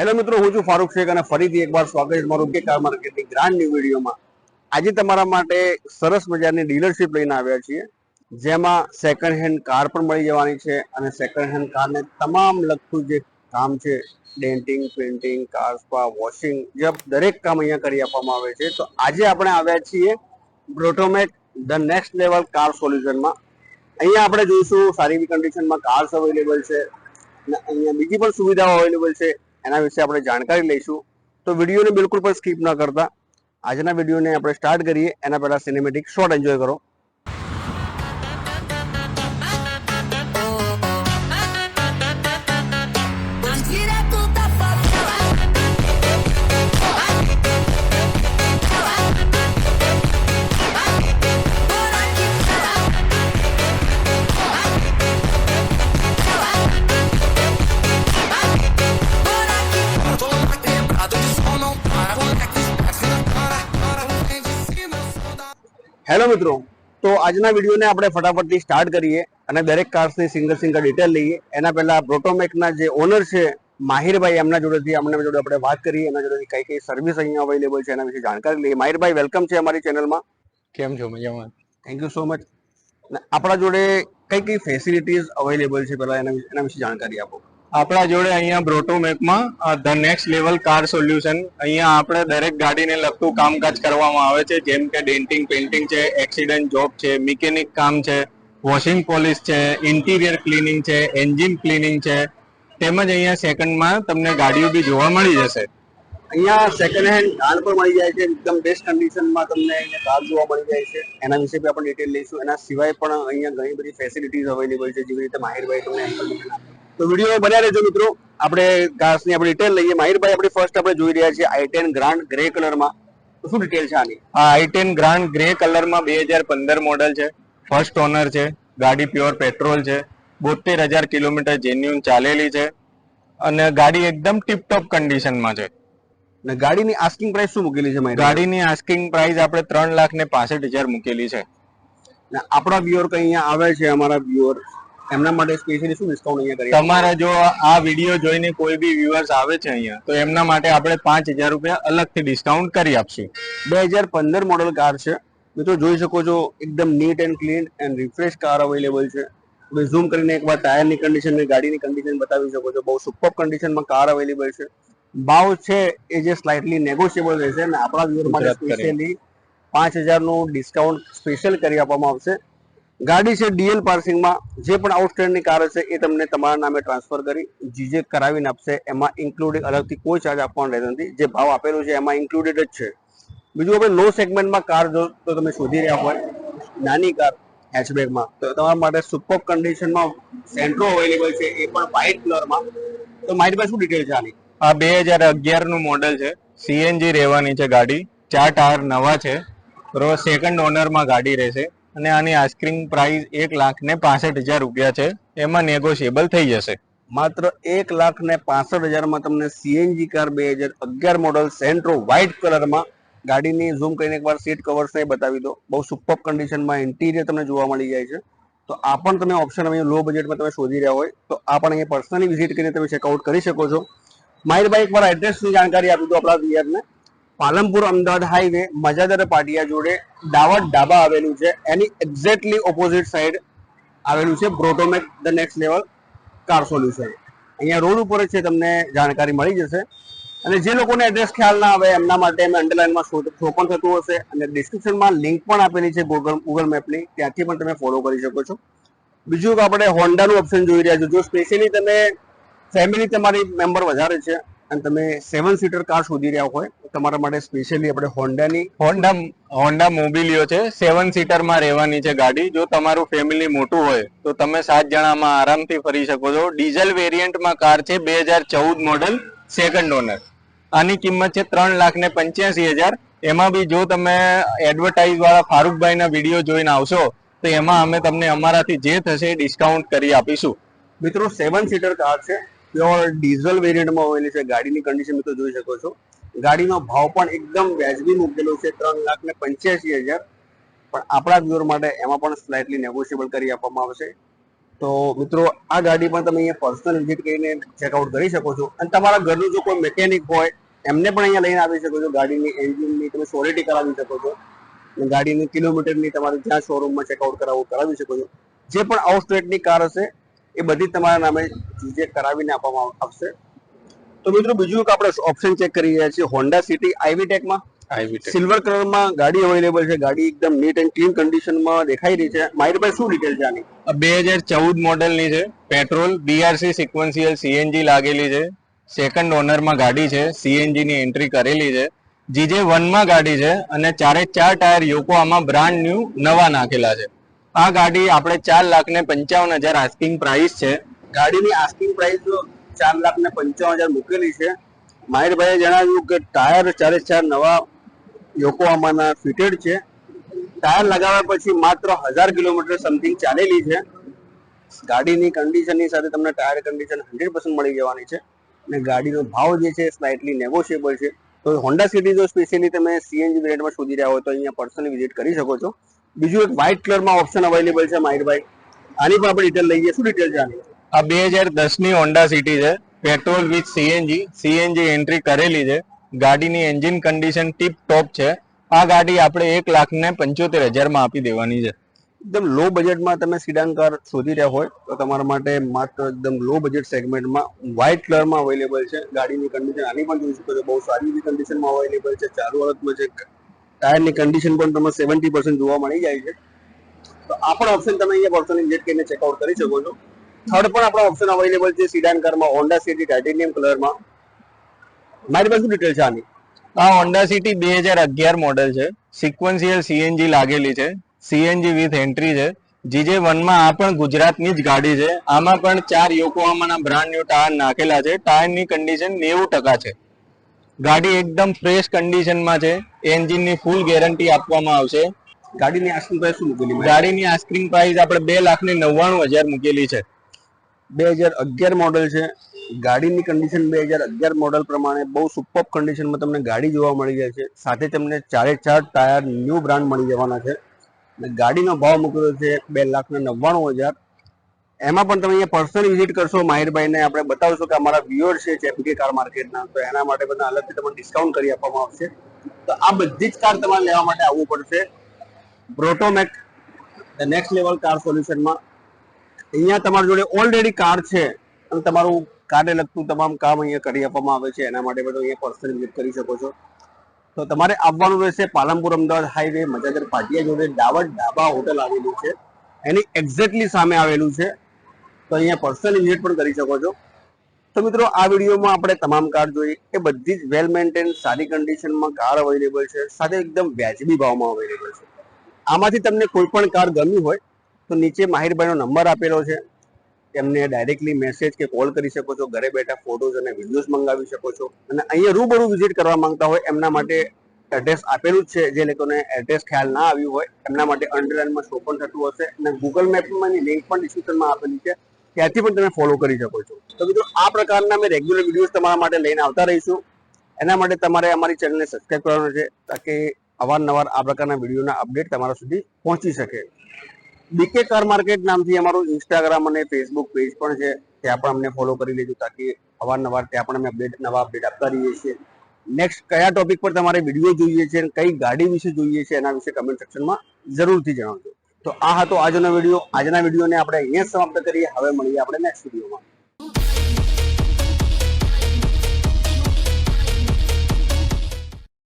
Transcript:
Hello મિત્રો, હું છું ફારૂક શેખ અને ફરીથી એકવાર સ્વાગત છે તમારું કે કાર માર્કેટની ગ્રાન્ડ ન્યૂ વિડીયોમાં। આજે તમારા માટે સરસ મજાની ડીલરશીપ લઈને આવ્યા છીએ, જેમાં સેકન્ડ હેન્ડ કાર પણ મળી જવાની છે અને સેકન્ડ હેન્ડ કારને તમામ લગતું જે કામ છે, denting, painting, car spa, washing, જે દરેક કામ અહીંયા કરી આપવામાં આવે છે। તો આજે આપણે આવ્યા છીએ બ્રોટોમેક ધ નેક્સ્ટ લેવલ કાર સોલ્યુશનમાં। અહીંયા આપણે જોઈશું સારી એવી કન્ડિશનમાં કાર્સ અવેલેબલ છે અને અહીંયા બીજી પણ સુવિધાઓ અવેલેબલ છે, એના વિશે આપણે જાણકારી લઈશું। તો વિડીયોને બિલકુલ પણ સ્કીપ ન કરતા આજના વિડીયોને આપણે સ્ટાર્ટ કરીએ એના પહેલા સિનેમેટિક શોર્ટ એન્જોય કરો। હેલો મિત્રો, તો આજના વિડીયોને આપણે ફટાફટથી સ્ટાર્ટ કરીએ અને દરેક કાર્સની સિંગલ ડિટેલ લઈએ। એના પહેલા બ્રોટોમેકના જે ઓનર છે માહિરભાઈ, એમના જોડેથી આપણે વાત કરીએ, એના જોડેથી કઈ સર્વિસ અહીંયા અવેલેબલ છે એના વિશે જાણકારી લઈએ। માહિરભાઈ, વેલકમ છે અમારી ચેનલમાં। કેમ છો? મજામાં? Thank you so much. આપણા જોડે કઈ ફેસિલિટીઝ અવેલેબલ છે પહેલા એના વિશે જાણકારી આપો। આપણા જોડે અહીંયા બ્રોટોમેકમાં the next level car solution, અહીંયા આપણે દરેક ગાડીને લગતું કામકાજ કરવામાં આવે છે, જેમ કે ડેન્ટિંગ, પેન્ટિંગ છે, એક્સિડન્ટ જોબ છે, મિકેનિક કામ છે, વોશિંગ પોલિશ છે, ઇન્ટિરિયર ક્લિનિંગ છે, એન્જિન ક્લિનિંગ છે, તેમજ અહીંયા સેકન્ડમાં તમને ગાડીઓ બી જોવા મળી જશે। અહીંયા સેકન્ડ હેન્ડ કાર પણ મળી જાય છે, એકદમ બેસ્ટ કન્ડિશનમાં તમને અહીંયા કાર જોવા મળી જાય છે, એના વિશે બી આપણે ડિટેલ લઈશું। એના સિવાય પણ અહીંયા ઘણી બધી ફેસિલિટીઝ અવેલેબલ છે, જેવી રીતે માહિરભાઈ તમને ઇન્ફોર્મેશન આપે। તો વિડીયો બન્યા રહેજો મિત્રો, આપણે કાર્સની આપણે ડિટેલ લઈએ। માહિરભાઈ, આપણે ફર્સ્ટ આપણે જોઈ રહ્યા છીએ i10 ગ્રાન્ડ ગ્રે કલરમાં, તો શું ડિટેલ છે આની? આ i10 ગ્રાન્ડ ગ્રે કલરમાં 2015 મોડલ છે, ફર્સ્ટ ઓનર છે, ગાડી પ્યોર પેટ્રોલ છે, 72,000 કિલોમીટર જેન્યુન ચાલેલી છે અને ગાડી એકદમ ટીપટોપ કન્ડિશનમાં છે। અને ગાડીની આસ્કિંગ પ્રાઇસ શું મૂકેલી છે? ગાડીની આસ્કિંગ પ્રાઇસ આપણે 3,65,000 મૂકેલી છે। આપણા વ્યુઅર કઈ અહીંયા આવે છે, અમારા વ્યુઅર, એમના માટે સ્પેશિયલી શું ડિસ્કાઉન્ટ અહીંયા કરી? તમારા જો આ વિડીયો જોઈને કોઈ બી વ્યુઅર્સ આવે છે અહીંયા, તો એમના માટે આપણે 5,000 રૂપિયા અલગથી ડિસ્કાઉન્ટ કરી આપશું। 2015 મોડલ કાર છે મિત્રો, જોઈ શકો છો, એકદમ neat and clean and refresh car available છે। તમે ઝૂમ કરીને એકવાર ટાયરની કન્ડિશન ને ગાડીની કન્ડિશન બતાવી શકો છો, બહુ સુપર કન્ડિશનમાં કાર અવેલેબલ છે। ભાવ છે એ જે સ્લાઇટલી નેગોશિયેબલ રહેશે અને આપણા વ્યુઅર માટે સ્પેશિયલી 5,000 નું ડિસ્કાઉન્ટ સ્પેશિયલ કરી આપવામાં આવશે। ગાડી છે ડીએલ પાર્સિંગમાં, જે પણ આઉટસ્ટેન્ડિંગ કાર હશે એ તમને તમારા નામે ટ્રાન્સફર કરી જીજે કરાવીને આપશે। એમાં ઇન્ક્લુડિંગ અલગથી કોઈ ચાર્જ આપવાનો રહેતો નથી, જે ભાવ આપેલો છે એમાં ઇન્ક્લુડેડ જ છે। બીજું, આપણે લો સેગમેન્ટમાં કાર જો તો તમે શોધી રહ્યા હોય નાની કાર હેચબેકમાં, તો તમારા માટે સુપર કન્ડિશનમાં સેન્ટ્રો અવેલેબલ છે, એ પણ વ્હાઇટ કલરમાં। તો મારી પાસે શું ડિટેલ છે આની? આ 2011 નું મોડલ છે, સીએનજી રહેવાની છે ગાડી, 4 ટાયર નવા છે, બરોબર, સેકન્ડ ઓનરમાં ગાડી રહેશે અને આની આસ્કિંગ પ્રાઇસ 1,65,000 રૂપિયા છે, એમાં નેગોશિયેબલ થઈ જશે। માત્ર 1,65,000 તમને CNG car 2011 model Santro white કલરમાં, ગાડીની ઝૂમ કરીને એકવાર સીટ કવર્સ ને બતાવી દો, બહુ સુપર કન્ડિશનમાં ઇન્ટિરિયર તમને જોવા મળી જાય છે। તો આ પણ તમે ઓપ્શન અહીંયા લો બજેટમાં તમે શોધી રહ્યા હોય તો આ પણ અહીંયા પર્સનલી વિઝિટ કરીને તમે ચેકઆઉટ કરી શકો છો। માહિરભાઈ, એકવાર એડ્રેસની જાણકારી આપી દો આપણા વ્યુઅરને। પાલનપુર અમદાવાદ હાઈવે મજાદર પાટિયા જોડે દાવત ડાબા આવેલું છે, એની એક્ઝેક્ટલી ઓપોઝિટ સાઈડ આવેલું છે Brotomac the next level car solution. અહીંયા રોડ ઉપર જ છે, તમને જાણકારી મળી જશે। અને જે લોકોને એડ્રેસ ખ્યાલ ના આવે એમના માટે મેં અંડરલાઇનમાં શો પણ થતું હશે અને ડિસ્ક્રિપ્શનમાં લિંક પણ આપેલી છે ગૂગલ મેપની, ત્યાંથી પણ તમે ફોલો કરી શકો છો। બીજું, આપણે હોન્ડાનું ઓપ્શન જોઈ રહ્યા છો, જો સ્પેશિયલી તમે ફેમિલી તમારી મેમ્બર વધારે છે અને તમે 7 સીટર કાર શોધી રહ્યા હોય તો તમારા માટે સ્પેશિયલી આપણે હોન્ડા મોબિલિયો છે, 7 સીટરમાં રહેવાની છે ગાડી। જો તમારું ફેમિલી મોટું હોય તો તમે 7 જણામાં આરામથી ફરી શકો છો। ડીઝલ વેરિયન્ટમાં કાર છે, 2014 મોડલ, સેકન્ડ ઓનર। આની કિંમત છે 3,85,000। એમાં બી જો તમે એડવર્ટાઇઝ વાળા ફારૂકભાઈના વિડીયો જોઈને આવશો તો એમાં અમે તમને અમારાથી જે થશે ડિસ્કાઉન્ટ કરી આપીશું। મિત્રો, 7 સીટર કાર છે, પ્યોર ડીઝલ વેરિયન્ટમાં આવેલી છે, ગાડીની કન્ડિશન મિત્રો જોઈ શકો છો। ગાડીનો ભાવ પણ એકદમ વ્યાજબી મૂકેલો છે, 3,85,000, પણ આપણા વ્યુઅર માટે એમાં પણ સ્લાઇટલી નેગોશિયેબલ કરી આપવામાં આવશે। તો મિત્રો આ ગાડી પણ તમે અહીંયા પર્સનલ વિઝિટ કરીને ચેકઆઉટ કરી શકો છો અને તમારા ઘરનું જો કોઈ મેકેનિક હોય એમને પણ અહીંયા લઈને આવી શકો છો. ગાડીની એન્જિનની તમે સોલિટી કરાવી શકો છો અને ગાડીની કિલોમીટરની તમારે જ્યાં શોરૂમમાં ચેકઆઉટ કરાવવું કરાવી શકો છો. જે પણ આઉટસ્ટેટની કાર હશે એ બધી તમારા નામે જીજે કરાવીને આપવામાં આવશે. તો મિત્રો બીજું એક આપણે ઓપ્શન ચેક કરી રહ્યા છીએ હોન્ડા સિટી આઈવી ટેકમાં. સિલ્વર કલરમાં ગાડી અવેલેબલ છે. ગાડી એકદમ નીટ એન્ડ ક્લીન કન્ડિશનમાં દેખાઈ રહી છે. મારી પાસે શું ડિટેલ છે આની? 2014 મોડેલની છે. પેટ્રોલ બીઆરસી સિક્વન્શિયલ સીએનજી લાગેલી છે. સેકન્ડ ઓનરમાં ગાડી છે. સીએનજી ની એન્ટ્રી કરેલી છે. જીજે 1 માં ગાડી છે અને 4 ટાયર યોકોહામા બ્રાન્ડ ન્યુ નવા નાખેલા છે. આ ગાડી આપણે 4,55,000 આસ્કિંગ પ્રાઇસ છે. ગાડીની આસ્કિંગ પ્રાઇસ 4,55,000 મૂકેલી છે. માહિરભાઈએ જણાવ્યું કે ટાયર 4 નવા યોકોહામાના ફિટેડ છે. ટાયર લગાવ્યા પછી માત્ર 1000 કિલોમીટર સમથિંગ ચાલેલી છે. ગાડીની કન્ડિશનની સાથે તમને ટાયર કન્ડિશન 100% મળી જવાની છે અને ગાડીનો ભાવ જે છે સ્લાઇટલી નેગોશિયેબલ છે. તો હોન્ડા સિટી જો સ્પેશિયલી તમે સીએનજી વેરિયન્ટમાં શોધી રહ્યા હોય તો અહીંયા પર્સનલી વિઝિટ કરી શકો છો. બીજું એક વ્હાઇટ કલરમાં ઓપ્શન અવેલેબલ છે માહિરભાઈ, આની પણ આપણે ડિટેલ લઈએ. શું ડિટેલ છે આની? આ 2010 ની હોન્ડા સિટી છે. પેટ્રોલ વિથ સીએનજી એન્ટ્રી કરેલી છે. ગાડીની એન્જિન કન્ડિશન ટીપ ટોપ છે. આ ગાડી આપણે 1,75,000 માં આપી દેવાની છે. એકદમ લો બજેટમાં તમે સિડાન કાર શોધી રહ્યા હોય તો તમારા માટે માત્ર એકદમ લો બજેટ સેગમેન્ટમાં વ્હાઇટ કલરમાં અવેલેબલ છે. ગાડીની કન્ડિશન આની પણ જોઈ શકો છો, બહુ સારી એવી કન્ડિશનમાં અવેલેબલ છે. ચાલુ હાલતમાં છે. ટાયરની કન્ડિશન પણ તમે 70% જોવા મળી જાય છે. તો આ પણ ઓપ્શન તમે અહીંયા પર્સનલી વિઝિટ કરીને ચેકઆઉટ કરી શકો છો. થર્ડ પણ આપણો ઓપ્શન અવેલેબલ છે સિડાન કારમાં હોન્ડા સિટી ટાઇટેનિયમ કલરમાં. મારી પાસે શું ડિટેલ છે આની? આ હોન્ડા સિટી 2011 મોડેલ છે. સિક્વન્શિયલ સીએનજી લાગેલી છે. સીએનજી વિથ એન્ટ્રી છે. જીજે 1 માં આ પણ ગુજરાતની જ ગાડી છે. આમાં પણ 4 યોકોહામાના બ્રાન્ડ ન્યુ ટાયર નાખેલા છે. ટાયરની કન્ડિશન 90% છે. ગાડી એકદમ ફ્રેશ કન્ડિશનમાં છે. એન્જિનની ફૂલ ગેરંટી આપવામાં આવશે. ગાડીની આસ્કિંગ પ્રાઇસ શું મૂકેલી? ગાડીની આસ્કિંગ પ્રાઇસ આપણે 2,99,000 મૂકેલી છે. 2011 મોડેલ છે. ગાડીની કન્ડિશન 2011 મોડેલ પ્રમાણે બહુ સુપર કન્ડિશનમાં તમને ગાડી જોવા મળી જાય છે. સાથે તમને 4 ટાયર ન્યૂ બ્રાન્ડ મળી જવાના છે. ગાડીનો ભાવ મૂકેલો છે 2,99,000. એમાં પણ તમે અહીંયા પર્સનલ વિઝિટ કરશો માહિરભાઈને આપણે બતાવશો કે અમારા વ્યુઅર છે જેપીકે કાર માર્કેટના, તો એના માટે બધા અલગથી તમને ડિસ્કાઉન્ટ કરી આપવામાં આવશે. તો આ બધી જ કાર તમારે લેવા માટે આવવું પડશે બ્રોટોમેક ધ નેક્સ્ટ લેવલ કાર સોલ્યુશનમાં. અહીંયા તમારી જોડે ઓલરેડી કાર છે અને તમારું કારને લગતું તમામ કામ અહીંયા કરી આપવામાં આવે છે. એના માટે બધું અહીંયા પર્સનલ વિઝિટ કરી શકો છો. તો તમારે આવવાનું રહેશે પાલનપુર અમદાવાદ હાઈવે મજાદર પાટિયા જોડે દાવત ઢાબા હોટલ આવેલું છે, એની એક્ઝેક્ટલી સામે આવેલું છે. તો અહીંયા પર્સનલ વિઝિટ પણ કરી શકો છો. તો મિત્રો આ વિડીયોમાં આપણે તમામ કાર જોઈ એ બધી જ વેલ મેન્ટેન સારી કન્ડિશનમાં કાર અવેલેબલ છે, સાથે એકદમ વ્યાજબી ભાવમાં અવેલેબલ છે. આમાંથી તમને કોઈ પણ કાર ગમી હોય તો નીચે માહિરભાઈનો નંબર આપેલો છે, એમને ડાયરેક્ટલી મેસેજ કે કોલ કરી શકો છો. ઘરે બેઠા ફોટોઝ અને વિડીયોઝ મંગાવી શકો છો. અને અહીંયા રૂબરૂ વિઝિટ કરવા માંગતા હોય એમના માટે એડ્રેસ આપેલું જ છે. જે લોકોને એડ્રેસ ખ્યાલ ના આવ્યું હોય એમના માટે અંડરલાઇનમાં શો પણ થતું હશે અને ગૂગલ મેપમાં લિંક પણ ડિસ્ક્રિપ્શનમાં આપેલી છે, ત્યાંથી પણ તમે ફોલો કરી શકો છો. તો મિત્રો આ પ્રકારના અમે રેગ્યુલર વિડીયોઝ તમારા માટે લઈને આવતા રહીશું. એના માટે તમારે અમારી ચેનલને સબસ્ક્રાઇબ કરવાનું છે તાકી અવારનવાર આ પ્રકારના વિડીયોના અપડેટ તમારા સુધી પહોંચી શકે. બીકે કાર માર્કેટ નામથી અમારું ઇન્સ્ટાગ્રામ અને ફેસબુક પેજ પણ છે, ત્યાં પણ અમને ફોલો કરી લેજો તાકી અવારનવાર ત્યાં પણ અમે નવા અપડેટ આપતા રહીએ છીએ. નેક્સ્ટ કયા ટોપિક પર તમારે વિડીયો જોઈએ છે, કઈ ગાડી વિશે જોઈએ છે, એના વિશે કમેન્ટ સેક્શનમાં જરૂરથી જણાવજો. તો આ હતો આજનો વિડીયો. આજના વિડીયોને આપણે અહીંયા સમાપ્ત કરીએ. હવે મળીએ આપણે નેક્સ્ટ વિડીયોમાં.